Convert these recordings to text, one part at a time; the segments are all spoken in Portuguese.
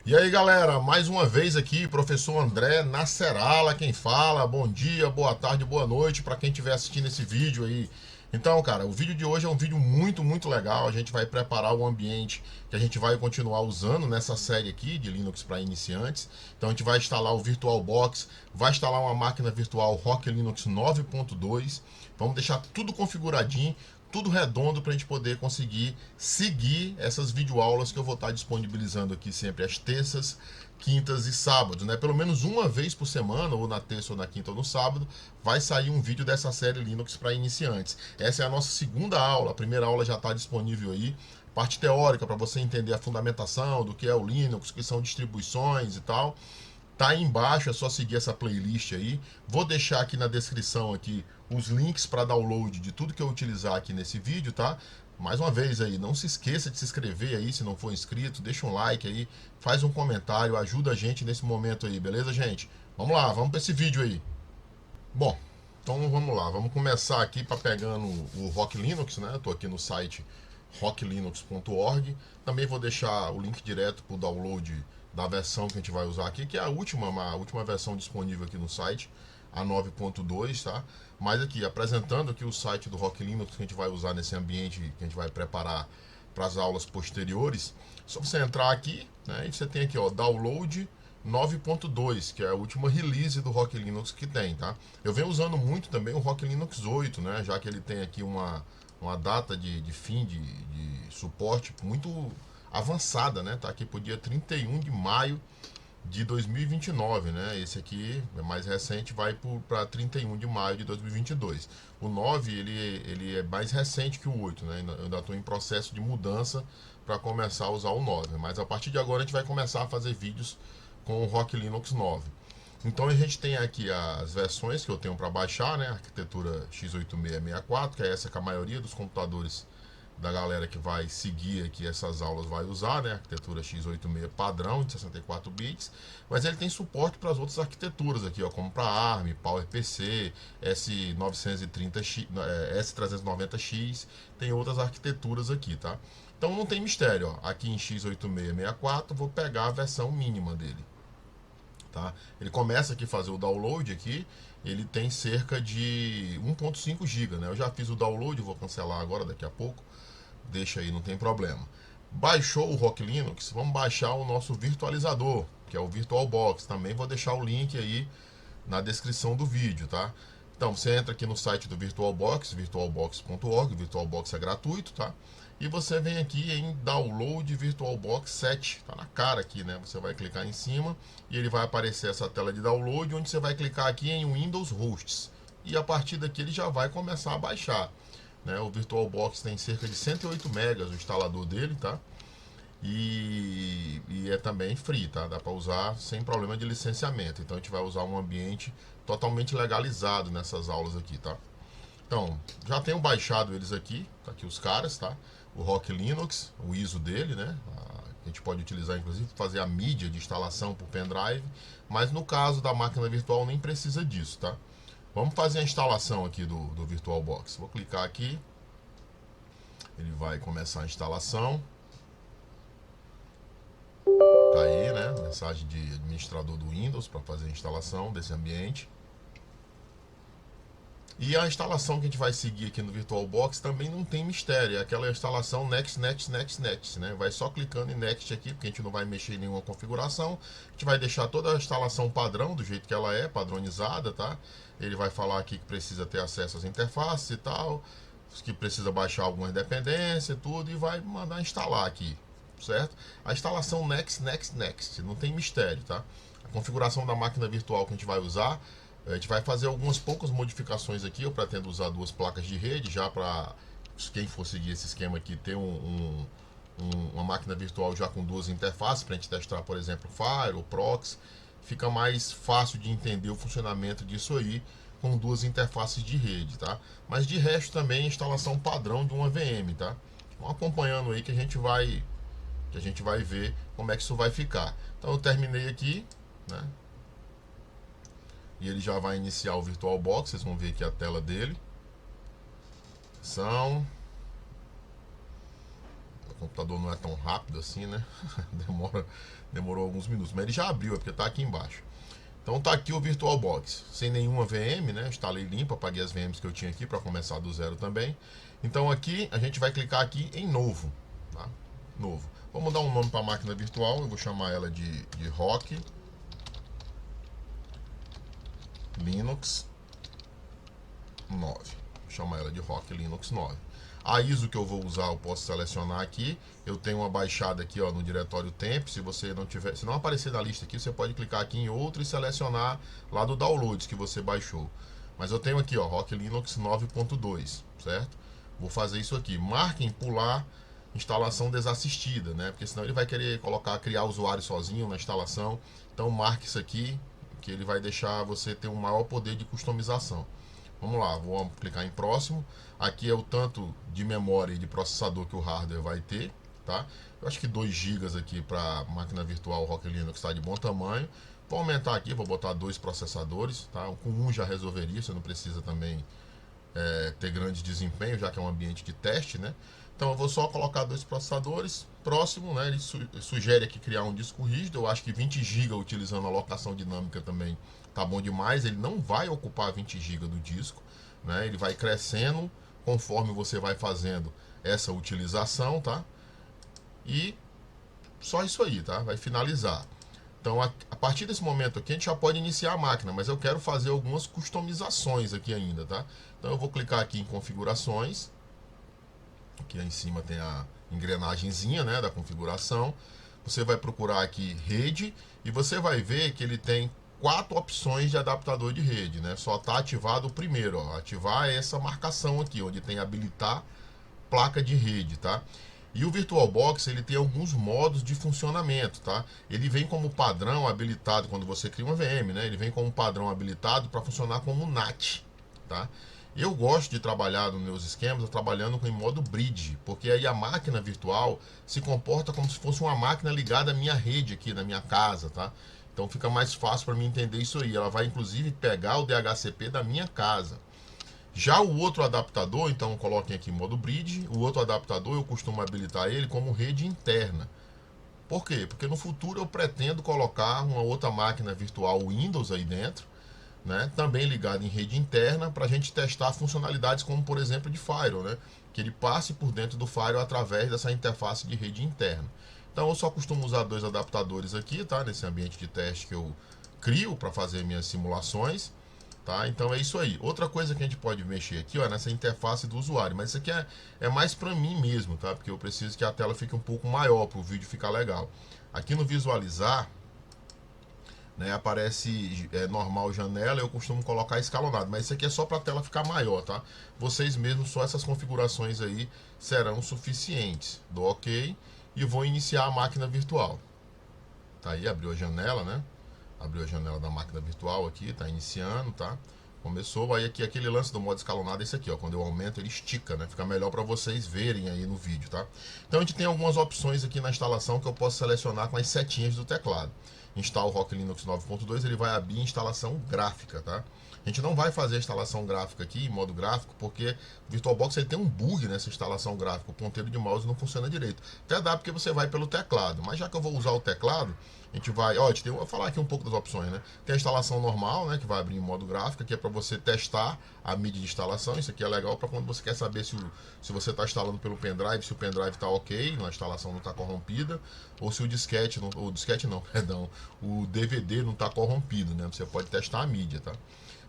E aí galera, mais uma vez aqui, professor André Nascerala, quem fala. Bom dia, boa tarde, boa noite para quem estiver assistindo esse vídeo aí. Então, cara, o vídeo de hoje é um vídeo muito legal. A gente vai preparar o ambiente que a gente vai continuar usando nessa série aqui de Linux para iniciantes. Então, a gente vai instalar o VirtualBox, vai instalar uma máquina virtual Rock Linux 9.2. Vamos deixar tudo configuradinho, tudo redondo para a gente poder conseguir seguir essas videoaulas que eu vou estar disponibilizando aqui sempre às terças, quintas e sábados, né? Pelo menos uma vez por semana, ou na terça, ou na quinta, ou no sábado, vai sair um vídeo dessa série Linux para iniciantes. Essa é a nossa segunda aula, a primeira aula já está disponível aí. Parte teórica para você entender a fundamentação do que é o Linux, o que são distribuições e tal. Tá aí embaixo, é só seguir essa playlist aí. Vou deixar aqui na descrição aqui os links para download de tudo que eu utilizar aqui nesse vídeo, tá? Mais uma vez aí, não se esqueça de se inscrever aí se não for inscrito, deixa um like aí, faz um comentário, ajuda a gente nesse momento aí, beleza, gente? Vamos lá, vamos para esse vídeo aí. Bom, então vamos lá, vamos começar aqui para pegando o Rock Linux, né? Eu tô aqui no site rocklinux.org. Também vou deixar o link direto para o download da versão que a gente vai usar aqui, que é a última versão disponível aqui no site, a 9.2, tá? Mas aqui, apresentando aqui o site do Rock Linux que a gente vai usar nesse ambiente que a gente vai preparar para as aulas posteriores, só você entrar aqui, né? E você tem aqui, ó, download 9.2, que é a última release do Rock Linux que tem, tá? Eu venho usando muito também o Rock Linux 8, né? Já que ele tem aqui uma data de fim de suporte muito avançada, né? Tá aqui pro dia 31 de maio de 2029, né? Esse aqui é mais recente, vai para 31 de maio de 2022. O 9 ele é mais recente que o 8, né? Eu ainda estou em processo de mudança para começar a usar o 9, mas a partir de agora a gente vai começar a fazer vídeos com o Rock Linux 9. Então a gente tem aqui as versões que eu tenho para baixar, né? A arquitetura x8664, que é essa que a maioria dos computadores da galera que vai seguir aqui essas aulas vai usar, né? Arquitetura x86 padrão de 64 bits, mas ele tem suporte para as outras arquiteturas aqui, ó, como para ARM, PowerPC, S930X, S390X, tem outras arquiteturas aqui, tá? Então não tem mistério, ó. Aqui em x8664 vou pegar a versão mínima dele, tá? Ele começa aqui a fazer o download aqui, ele tem cerca de 1.5 GB, né? Eu já fiz o download, vou cancelar agora daqui a pouco. Deixa aí, não tem problema. Baixou o Rock Linux, vamos baixar o nosso virtualizador, que é o VirtualBox. Também vou deixar o link aí na descrição do vídeo, tá? Então, você entra aqui no site do VirtualBox, virtualbox.org, o VirtualBox é gratuito, tá? E você vem aqui em Download VirtualBox 7, tá na cara aqui, né? Você vai clicar em cima e ele vai aparecer essa tela de download, onde você vai clicar aqui em Windows Hosts. E a partir daqui ele já vai começar a baixar, né? O VirtualBox tem cerca de 108 megas o instalador dele, tá? E é também free, tá? Dá para usar sem problema de licenciamento. Então a gente vai usar um ambiente totalmente legalizado nessas aulas aqui, tá? Então, já tenho baixado eles aqui, tá aqui os caras, tá? O Rock Linux, o ISO dele, né? A gente pode utilizar inclusive para fazer a mídia de instalação por pendrive, mas no caso da máquina virtual nem precisa disso, tá? Vamos fazer a instalação aqui do VirtualBox. Vou clicar aqui, ele vai começar a instalação. Tá aí, né? Mensagem de administrador do Windows para fazer a instalação desse ambiente. E a instalação que a gente vai seguir aqui no VirtualBox também não tem mistério, é aquela instalação Next, Next, Next, Next, né? Vai só clicando em Next aqui, porque a gente não vai mexer em nenhuma configuração. A gente vai deixar toda a instalação padrão, do jeito que ela é, padronizada, tá? Ele vai falar aqui que precisa ter acesso às interfaces e tal, que precisa baixar algumas dependências e tudo, e vai mandar instalar aqui, certo? A instalação Next, Next, Next, não tem mistério, tá? A configuração da máquina virtual que a gente vai usar, a gente vai fazer algumas poucas modificações aqui. Eu pretendo usar duas placas de rede já para quem for seguir esse esquema aqui ter uma máquina virtual já com duas interfaces para a gente testar, por exemplo, Fire ou Proxy. Fica mais fácil de entender o funcionamento disso aí com duas interfaces de rede, tá? Mas de resto também instalação padrão de uma VM, tá? Vão acompanhando aí que a gente vai ver como é que isso vai ficar. Então eu terminei aqui, né? E ele já vai iniciar o VirtualBox. Vocês vão ver aqui a tela dele. Vou computador não é tão rápido assim, né? Demorou alguns minutos, mas ele já abriu, é porque está aqui embaixo. Então tá aqui o VirtualBox, sem nenhuma VM, né? Instalei limpo, apaguei as VMs que eu tinha aqui para começar do zero também. Então aqui a gente vai clicar aqui em novo, tá? Novo. Vamos dar um nome para a máquina virtual, eu vou chamar ela de Rock Linux 9. Vou chamar ela de Rock Linux 9. A ISO que eu vou usar, eu posso selecionar aqui. Eu tenho uma baixada aqui, ó, no diretório temp. Se você não tiver, se não aparecer na lista aqui, você pode clicar aqui em outro e selecionar lá do downloads que você baixou. Mas eu tenho aqui, ó, Rock Linux 9.2, certo? Vou fazer isso aqui. Marque em pular instalação desassistida, né? Porque senão ele vai querer criar usuário sozinho na instalação. Então marque isso aqui, que ele vai deixar você ter um maior poder de customização. Vamos lá, vou clicar em próximo. Aqui é o tanto de memória e de processador que o hardware vai ter, tá? Eu acho que 2 GB aqui para máquina virtual Rock Linux está de bom tamanho. Vou aumentar aqui, vou botar 2 processadores, tá? Com um já resolveria, você não precisa também ter grande desempenho, já que é um ambiente de teste, né? Então eu vou só colocar 2 processadores. Próximo, né? Ele sugere aqui criar um disco rígido. Eu acho que 20 GB utilizando a locação dinâmica também tá bom demais. Ele não vai ocupar 20 GB do disco, né? Ele vai crescendo conforme você vai fazendo essa utilização, tá? E só isso aí, tá? Vai finalizar. Então, a partir desse momento aqui, a gente já pode iniciar a máquina, mas eu quero fazer algumas customizações aqui ainda, tá? Então, eu vou clicar aqui em configurações. Aqui em cima tem a engrenagemzinha, né, da configuração. Você vai procurar aqui rede e você vai ver que ele tem 4 opções de adaptador de rede, né? Só está ativado o primeiro, ó. Ativar essa marcação aqui, onde tem habilitar placa de rede, tá? E o VirtualBox, ele tem alguns modos de funcionamento, tá? Ele vem como padrão habilitado quando você cria uma VM, né? Ele vem como padrão habilitado para funcionar como NAT, tá? Eu gosto de trabalhar nos meus esquemas trabalhando em modo bridge, porque aí a máquina virtual se comporta como se fosse uma máquina ligada à minha rede aqui na minha casa, tá? Então fica mais fácil para mim entender isso aí. Ela vai inclusive pegar o DHCP da minha casa. Já o outro adaptador, então coloquem aqui modo bridge, o outro adaptador eu costumo habilitar ele como rede interna. Por quê? Porque no futuro eu pretendo colocar uma outra máquina virtual Windows aí dentro, né, também ligada em rede interna, para a gente testar funcionalidades como, por exemplo, de Firewall, né, que ele passe por dentro do Firewall através dessa interface de rede interna. Então eu só costumo usar 2 adaptadores aqui, tá, nesse ambiente de teste que eu crio para fazer minhas simulações. Tá? Então é isso aí. Outra coisa que a gente pode mexer aqui, ó, nessa interface do usuário, mas isso aqui é mais para mim mesmo, tá? Porque eu preciso que a tela fique um pouco maior para o vídeo ficar legal. Aqui no visualizar, né, aparece normal janela, eu costumo colocar escalonado, mas isso aqui é só para a tela ficar maior, tá? Vocês mesmos, só essas configurações aí serão suficientes. Dou OK e vou iniciar a máquina virtual. Tá aí, abriu a janela, né? Abriu a janela da máquina virtual aqui, tá iniciando, tá? Começou, aí aqui aquele lance do modo escalonado é esse aqui, ó. Quando eu aumento, ele estica, né? Fica melhor para vocês verem aí no vídeo, tá? Então a gente tem algumas opções aqui na instalação que eu posso selecionar com as setinhas do teclado. Instalar o Rock Linux 9.2, ele vai abrir instalação gráfica, tá? A gente não vai fazer a instalação gráfica aqui, em modo gráfico, porque o VirtualBox ele tem um bug nessa instalação gráfica. O ponteiro de mouse não funciona direito. Até dá porque você vai pelo teclado, mas já que eu vou usar o teclado, a gente vai, ó, eu vou falar aqui um pouco das opções, né? Tem a instalação normal, né, que vai abrir em modo gráfico, que é para você testar a mídia de instalação. Isso aqui é legal para quando você quer saber se você está instalando pelo pendrive, se o pendrive está ok, a instalação não está corrompida, ou se o disquete, perdão, o DVD não está corrompido, né? Você pode testar a mídia, tá?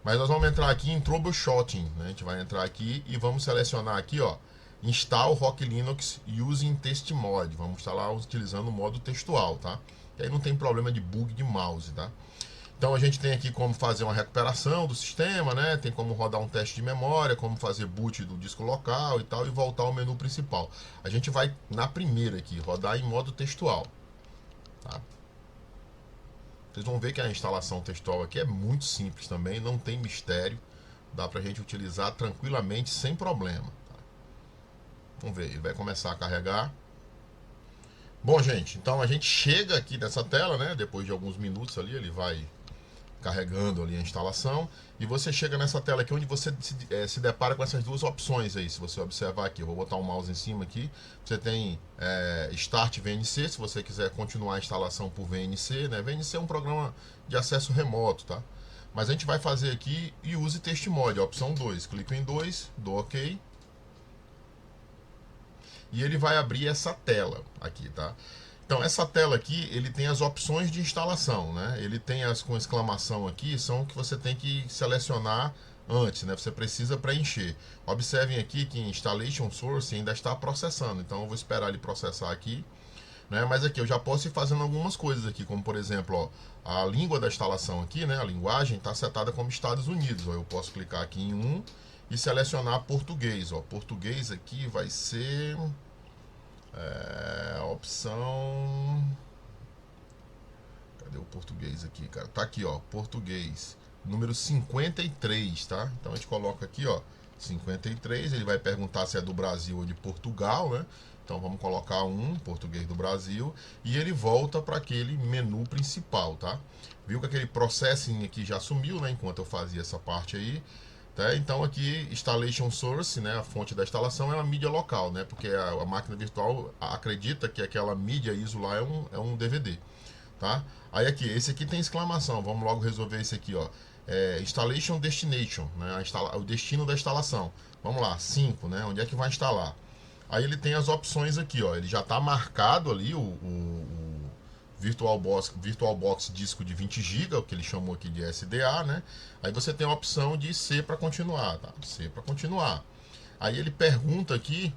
Mas nós vamos entrar aqui em Troubleshooting, né? A gente vai entrar aqui e vamos selecionar aqui, ó, Install Rock Linux Using Test Mode. Vamos instalar utilizando o modo textual, tá? E aí não tem problema de bug de mouse, tá? Então a gente tem aqui como fazer uma recuperação do sistema, né? Tem como rodar um teste de memória, como fazer boot do disco local e tal, e voltar ao menu principal. A gente vai na primeira aqui, rodar em modo textual, tá? Vocês vão ver que a instalação textual aqui é muito simples também, não tem mistério. Dá pra gente utilizar tranquilamente, sem problema, tá? Vamos ver, ele vai começar a carregar. Bom, gente, então a gente chega aqui nessa tela, né? Depois de alguns minutos ali, ele vai carregando ali a instalação, e você chega nessa tela aqui onde você se depara com essas duas opções aí. Se você observar aqui, eu vou botar o mouse em cima aqui, você tem Start VNC, se você quiser continuar a instalação por VNC, né? VNC é um programa de acesso remoto, tá? Mas a gente vai fazer aqui e use Test Mode, a opção 2. Clico em 2, dou OK. E ele vai abrir essa tela aqui, tá? Então, essa tela aqui, ele tem as opções de instalação, né? Ele tem as com exclamação aqui, são que você tem que selecionar antes, né? Você precisa preencher. Observem aqui que Installation Source ainda está processando, então eu vou esperar ele processar aqui, né? Mas aqui eu já posso ir fazendo algumas coisas aqui, como por exemplo, ó, a língua da instalação aqui, né? A linguagem está setada como Estados Unidos, ó. Eu posso clicar aqui em um e selecionar português, ó. Português aqui vai ser... a opção... Cadê o português aqui, cara? Tá aqui, ó, português, número 53, tá? Então a gente coloca aqui, ó, 53, ele vai perguntar se é do Brasil ou de Portugal, né? Então vamos colocar português do Brasil, e ele volta para aquele menu principal, tá? Viu que aquele processing aqui já sumiu, né? Enquanto eu fazia essa parte aí. Tá? Então aqui, Installation Source, né, a fonte da instalação é uma mídia local, né, porque a máquina virtual acredita que aquela mídia ISO lá é um DVD. Tá? Aí aqui, esse aqui tem exclamação, vamos logo resolver esse aqui, ó. Installation Destination, né, o destino da instalação. Vamos lá, 5, né, onde é que vai instalar? Aí ele tem as opções aqui, ó, ele já está marcado ali o VirtualBox disco de 20 GB, o que ele chamou aqui de SDA, né? Aí você tem a opção de C para continuar, tá? C para continuar. Aí ele pergunta aqui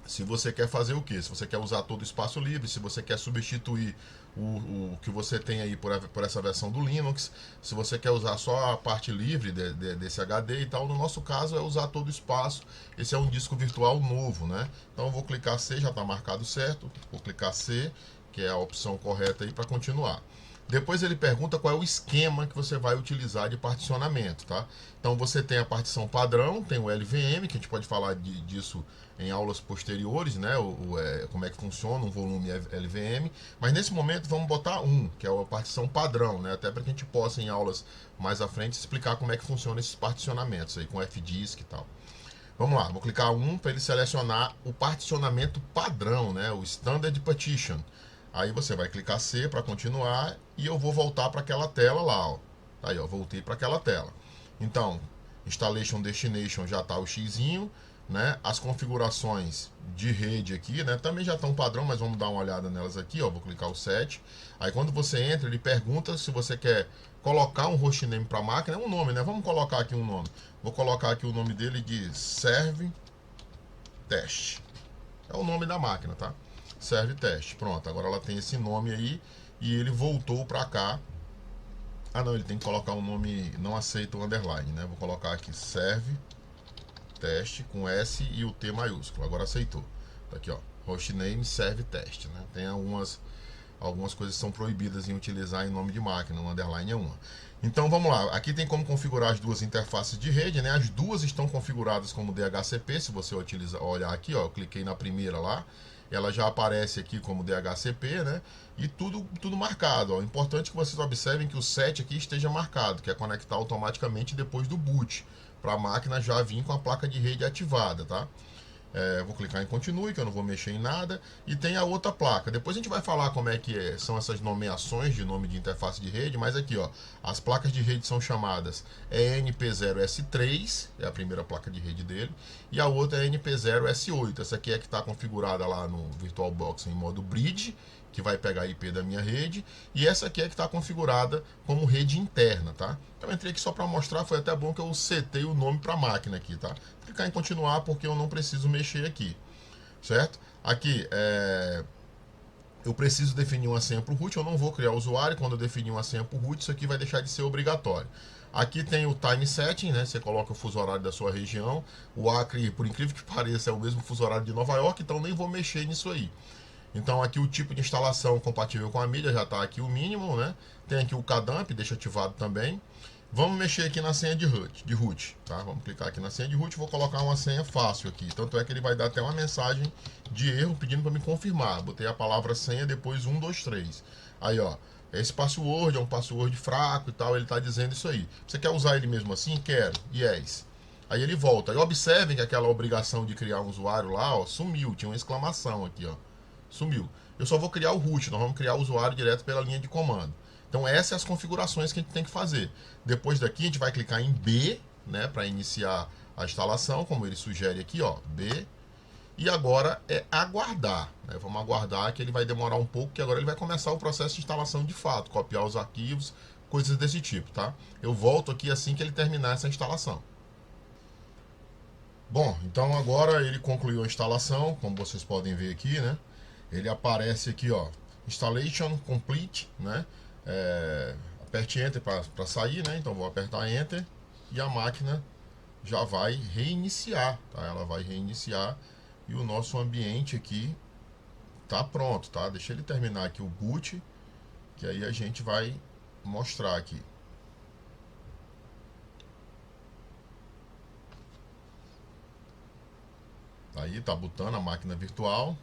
se você quer fazer o que? Se você quer usar todo o espaço livre, se você quer substituir o que você tem aí por essa versão do Linux, se você quer usar só a parte livre desse HD e tal. No nosso caso é usar todo o espaço. Esse é um disco virtual novo, né? Então eu vou clicar C, já está marcado certo. Vou clicar C, que é a opção correta aí para continuar. Depois ele pergunta qual é o esquema que você vai utilizar de particionamento, tá? Então você tem a partição padrão, tem o LVM, que a gente pode falar disso em aulas posteriores, né? Como é que funciona um volume LVM. Mas nesse momento vamos botar que é a partição padrão, né? Até para que a gente possa em aulas mais à frente explicar como é que funciona esses particionamentos aí com FDisk e tal. Vamos lá, vou clicar para ele selecionar o particionamento padrão, né? O Standard Partition. Aí você vai clicar C para continuar e eu vou voltar para aquela tela lá, ó. Aí, ó, voltei para aquela tela. Então, Installation Destination já está o xizinho, né? As configurações de rede aqui, né? Também já estão padrão, mas vamos dar uma olhada nelas aqui, ó. Vou clicar o Set. Aí quando você entra, ele pergunta se você quer colocar um hostname para a máquina, um nome, né? Vamos colocar aqui um nome. Vou colocar aqui o nome dele de Serve Test. É o nome da máquina, tá? Serve Test. Pronto, agora ela tem esse nome aí e ele voltou para cá. Ah, não, ele tem que colocar um nome, não aceita o underline, né? Vou colocar aqui Serve Test com S e o T maiúsculo. Agora aceitou. Tá aqui, ó. Hostname Serve Test, né? Tem algumas coisas que são proibidas em utilizar em nome de máquina, o underline é uma. Então vamos lá, aqui tem como configurar as duas interfaces de rede, né? As duas estão configuradas como DHCP, se você olhar aqui, ó, eu cliquei na primeira lá, ela já aparece aqui como DHCP, né? E tudo marcado, ó. Importante que vocês observem que o set aqui esteja marcado, que é conectar automaticamente depois do boot, para a máquina já vir com a placa de rede ativada, tá? Vou clicar em continue, que eu não vou mexer em nada. E tem a outra placa. Depois a gente vai falar como é que são essas nomeações de nome de interface de rede. Mas aqui, ó, as placas de rede são chamadas ENP0S3, é a primeira placa de rede dele. E a outra é ENP0S8. Essa aqui é que está configurada lá no VirtualBox em modo bridge, que vai pegar a IP da minha rede, e essa aqui é que está configurada como rede interna, tá? Então eu entrei aqui só para mostrar, foi até bom que eu setei o nome para a máquina aqui, tá? Vou clicar em continuar porque eu não preciso mexer aqui, certo? Aqui, eu preciso definir uma senha para o root, eu não vou criar usuário, quando eu definir uma senha para o root, isso aqui vai deixar de ser obrigatório. Aqui tem o time setting, né? Você coloca o fuso horário da sua região. O Acre, por incrível que pareça, é o mesmo fuso horário de Nova York, então nem vou mexer nisso aí. Então aqui o tipo de instalação compatível com a mídia já está aqui o mínimo, né? Tem aqui o KDump, deixa ativado também. Vamos mexer aqui na senha de root, tá? Vamos clicar aqui na senha de root, vou colocar uma senha fácil aqui. Tanto é que ele vai dar até uma mensagem de erro pedindo para me confirmar. Botei a palavra senha, depois 1, 2, 3. Aí, ó, Esse password é um password fraco e tal, ele está dizendo isso aí. Você quer usar ele mesmo assim? Quero. Yes. Aí ele volta. E observem que aquela obrigação de criar um usuário lá, ó, sumiu. Tinha uma exclamação aqui, ó. Sumiu. Eu só vou criar o root, nós vamos criar o usuário direto pela linha de comando. Então essas são as configurações que a gente tem que fazer. Depois daqui a gente vai clicar em B, né, para iniciar a instalação, como ele sugere aqui, ó, B. E agora é aguardar, né? Vamos aguardar que ele vai demorar um pouco, que agora ele vai começar o processo de instalação de fato, copiar os arquivos, coisas desse tipo, tá? Eu volto aqui assim que ele terminar essa instalação. Bom, então agora ele concluiu a instalação, como vocês podem ver aqui, né? Ele aparece aqui, ó, Installation Complete, né? Aperte Enter para sair, né? Então vou apertar Enter e a máquina já vai reiniciar, tá? Ela vai reiniciar e o nosso ambiente aqui tá pronto, tá? Deixa ele terminar aqui o boot, que aí a gente vai mostrar aqui. Aí tá botando a máquina virtual.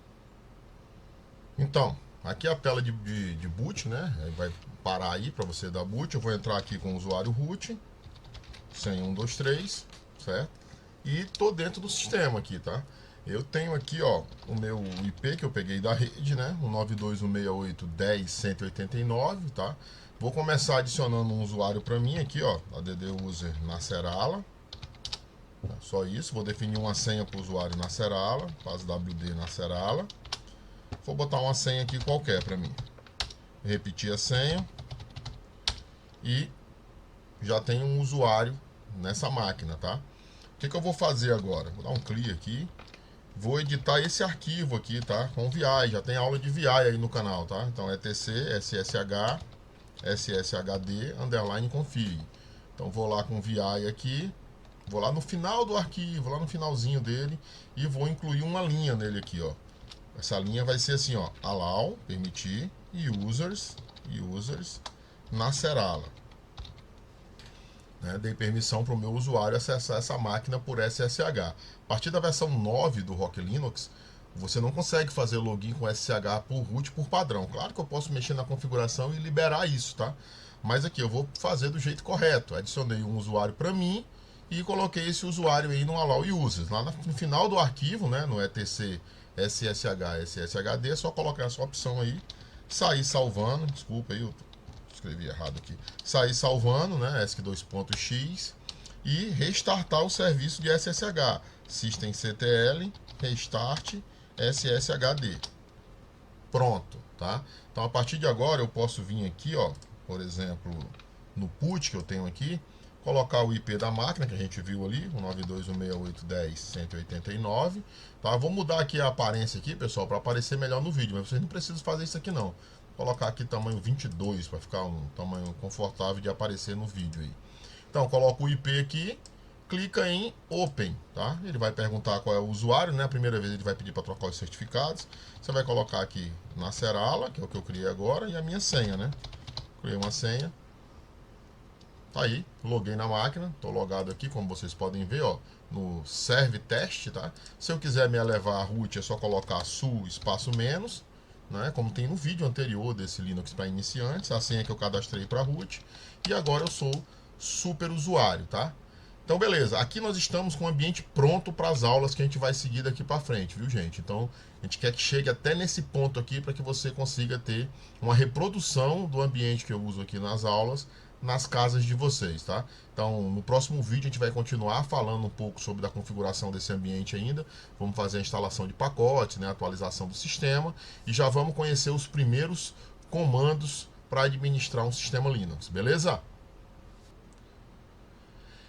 Então, aqui é a tela de boot, né? Aí vai parar aí para você dar boot. Eu vou entrar aqui com o usuário root, senha 123, certo? E tô dentro do sistema aqui, tá? Eu tenho aqui, ó, o meu IP que eu peguei da rede, né? O 92.168.10.189, tá? Vou começar adicionando um usuário para mim aqui, ó, add user Nasserala. Só isso, vou definir uma senha para o usuário Nasserala, faz wd Nasserala. Vou botar uma senha aqui qualquer para mim. Repetir a senha e já tem um usuário nessa máquina, tá? O que eu vou fazer agora? Vou dar um clear aqui. Vou editar esse arquivo aqui, tá? Com VI, já tem aula de VI aí no canal, tá? Então é tc ssh sshd underline config. Então vou lá com VI aqui, vou lá no final do arquivo, lá no finalzinho dele e vou incluir uma linha nele aqui, ó. Essa linha vai ser assim, ó, allow, permitir, users Nasserala. Né? Dei permissão para o meu usuário acessar essa máquina por SSH. A partir da versão 9 do Rock Linux, você não consegue fazer login com SSH por root por padrão. Claro que eu posso mexer na configuração e liberar isso, tá? Mas aqui eu vou fazer do jeito correto. Adicionei um usuário para mim e coloquei esse usuário aí no allow users. Lá no final do arquivo, né, no etc sshd, é só colocar essa opção aí, sair salvando, desculpa aí, eu escrevi errado aqui, sair salvando, né, ESC2.x e restartar o serviço de SSH, systemctl, restart, sshd. Pronto, tá? Então a partir de agora eu posso vir aqui, ó, por exemplo, no put que eu tenho aqui, colocar o IP da máquina que a gente viu ali, o 92.168.10.189, tá? Vou mudar aqui a aparência aqui, pessoal, para aparecer melhor no vídeo, mas vocês não precisam fazer isso aqui não. Vou colocar aqui tamanho 22 para ficar um tamanho confortável de aparecer no vídeo aí. Então, coloco o IP aqui, clica em Open, tá? Ele vai perguntar qual é o usuário, né? A primeira vez ele vai pedir para trocar os certificados. Você vai colocar aqui Nasserala, que é o que eu criei agora, e a minha senha, né? Criei uma senha. Tá aí, loguei na máquina, tô logado aqui, como vocês podem ver, ó, no serve teste, tá? Se eu quiser me levar a root, é só colocar su espaço menos, né? Como tem no vídeo anterior desse Linux para iniciantes, a senha que eu cadastrei para root, e agora eu sou super usuário, tá? Então, beleza, aqui nós estamos com o ambiente pronto para as aulas que a gente vai seguir daqui para frente, viu, gente? Então, a gente quer que chegue até nesse ponto aqui para que você consiga ter uma reprodução do ambiente que eu uso aqui nas aulas, nas casas de vocês, tá? Então, no próximo vídeo a gente vai continuar falando um pouco sobre a configuração desse ambiente ainda. Vamos fazer a instalação de pacotes, né, a atualização do sistema e já vamos conhecer os primeiros comandos para administrar um sistema Linux, beleza?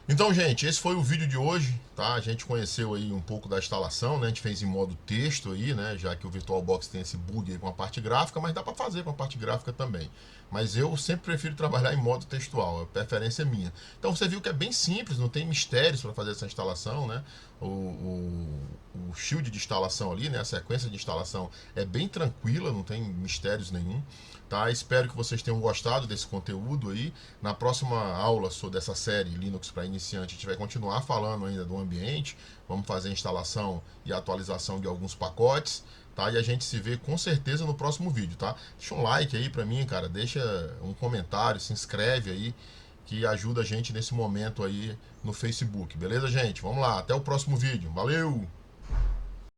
Então, gente, esse foi o vídeo de hoje, tá? A gente conheceu aí um pouco da instalação, né? A gente fez em modo texto aí, né? Já que o VirtualBox tem esse bug aí com a parte gráfica, mas dá para fazer com a parte gráfica também. Mas eu sempre prefiro trabalhar em modo textual, é preferência minha. Então você viu que é bem simples, não tem mistérios para fazer essa instalação, né? o shield de instalação ali, né? A sequência de instalação é bem tranquila, não tem mistérios nenhum. Tá? Espero que vocês tenham gostado desse conteúdo aí. Na próxima aula dessa série Linux para iniciante, a gente vai continuar falando ainda do ambiente. Vamos fazer a instalação e atualização de alguns pacotes. Tá? E a gente se vê com certeza no próximo vídeo, tá? Deixa um like aí pra mim, cara. Deixa um comentário, se inscreve aí, que ajuda a gente nesse momento aí no Facebook. Beleza, gente? Vamos lá. Até o próximo vídeo. Valeu!